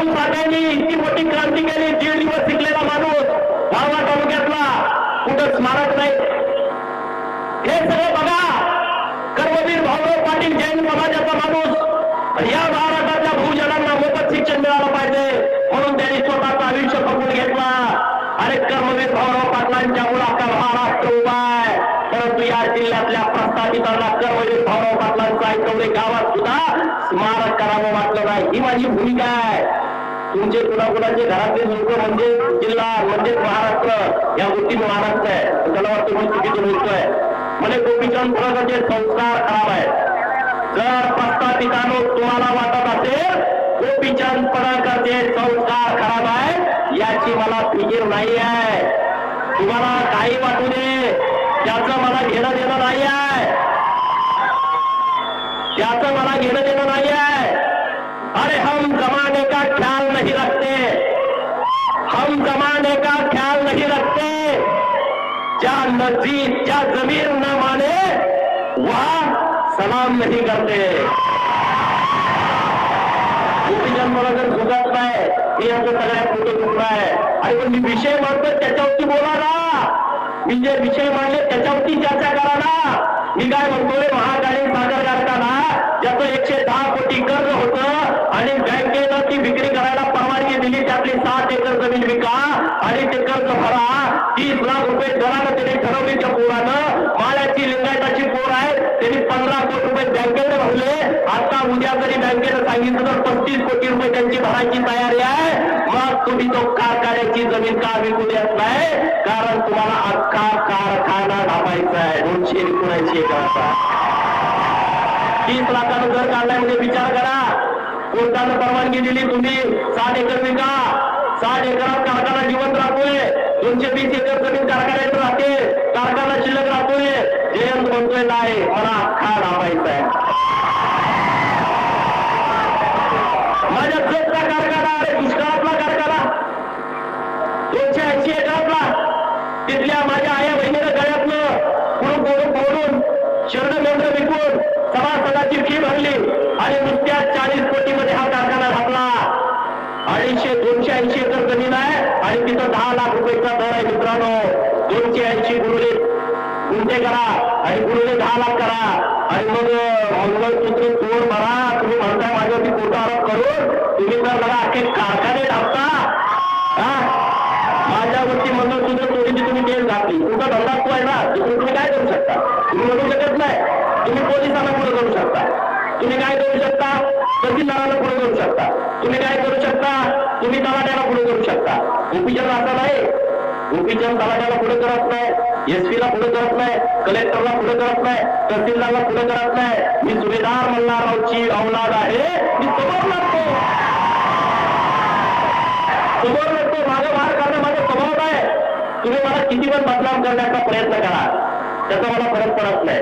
अब्दुल साठ्यांनी इतकी मोठी क्रांती केली, 1.5 दिवस शिकलेला माणूस, मावळा तालुक्यातला, कुठं स्मारक नाही. हे सगळं बघा, कर्मवीर भाऊराव पाटील जैन समाजाचा माणूस, या महाराष्ट्रातल्या भूजनांना मोफत शिक्षण मिळालं पाहिजे म्हणून त्यांनी स्वतःचं आयुष्य फकून घेतला. अरे कर्मवीर भाऊराव पाटलांच्या मुलाचा महाराष्ट्र उभा आहे, परंतु या जिल्ह्यातल्या प्रस्थापितांना कर्मवीर भाऊराव पाटलांचं ऐकवले गावात सुद्धा स्मारक करावं वाटलं नाही. ही माझी भूमिका आहे. तुमचे कुणाकुणाचे घरातले लोक म्हणजे जिल्हा म्हणजे महाराष्ट्र या गोष्टी महाराष्ट्र आहे, त्याला वाटतं मी चुकीचं बोलतोय. म्हणजे गोपीचंद पडळकरचे संस्कार खराब आहेत. जर प्रस्थापितांनो तुम्हाला वाटत असेल गोपीचंद पडळकरचे संस्कार खराब आहे, याची मला फिकीर नाही आहे. तुम्हाला काही वाटू दे, त्याचं मला घेणं देणं नाही आहे, त्याचं मला घेणं देणं नाही आहे. अरे हम जमाने का ख्याल नहीं रखते, हम जमाने का ख्याल नहीं रखते. क्या नजीब क्या जमीर न माने वह सलाम नहीं करते. गोपीचंद पडळकर झुकत नाही, हे आमचं सगळ्यात मोठं दुःख आहे. आणि पण मी विषय मांडतो त्याच्यावरती बोला ना, मी जे विषय मांडले त्याच्यावरती चर्चा करा ना. मी काय म्हणतोय, महाकालीन साखर कारखाना ज्याचं 110 कोटी कर्ज होतं आणि बँकेनं ती विक्री करायला परवानगी दिली, त्यातली 7 एकर जमीन विका आणि ते कर्ज भरा. 30 लाख रुपये दरानं त्यांनी ठरवली. त्या पोरानं माळ्याची लिंगायताची पोर आहे, त्यांनी 15 कोटी रुपये बँकेने भरले. आता उद्या जरी बँकेनं सांगितलं तर 35 कोटी रुपये त्यांची भरायची तयारी आहे. मग तुम्ही तो कारखान्याची जमीन का विकू देत नाही? कारण तुम्हाला अख्खा कारखाना ढापायचा आहे. 279 एकराचा 30 लाखानं घर काढलाय म्हणजे विचार करा. कोर्टानं परवानगी दिली, तुम्ही 7 एकर विका. 7 एकरात कारखाना जिवंत राहतोय. 220 एकर जमीन कारखान्यात राहते, कारखाना शिल्लक राहतोय. जयंत म्हणतोय नाही, मला अख्खा ढापायचा आहे. माझ्या जगचा कारखाना, अरे दुष्काळातला कारखाना 280 एकरातला, तिथल्या माझ्या आया बहिणीनं गळ्यातलं बोलून शरण मेंढर विकून सभासदाची फी भरली आणि नुसत्या 40 कोटीमध्ये हा कारखाना घातला. 280 एकर जमीन आहे आणि तिथं 10 लाख रुपयाचा दर आहे. मित्रांनो, 280 गुंठे करा आणि गुरुले 10 लाख करा आणि मग मंगळसूत्र तोड भरा. तुम्ही म्हणताय माझ्यावरती खोटा आरोप करून तुम्ही तर बघा अख्खे कारखाने टाकता. माझ्यावरती मंगळसूत्र तोडीची तुम्ही केस घातली, तुमचा धंदा तो आहे ना, तुम्ही काय करू शकता? तुम्ही म्हणू शकत नाही. तुम्ही पोलिसांना पुढे करू शकता, तुम्ही काय करू शकता? तहसीलदाराला पुढे करू शकता, तुम्ही काय करू शकता? तुम्ही तलाट्याला पुढे करू शकता. गोपीचंद असं नाही. गोपीचंद तलाट्याला पुढे करत नाही, SP ला पुढे करत नाही, कलेक्टरला पुढे करत नाही, तहसीलदारला पुढे करत नाही. मी सुभेदार मल्हाररावची औलाद आहे. मी समोर लागतो, मागे मार करणं माझा स्वभाव आहे. तुम्ही मला किती पण बदनाम करण्याचा प्रयत्न करा, त्याचा मला फरक पडत नाही.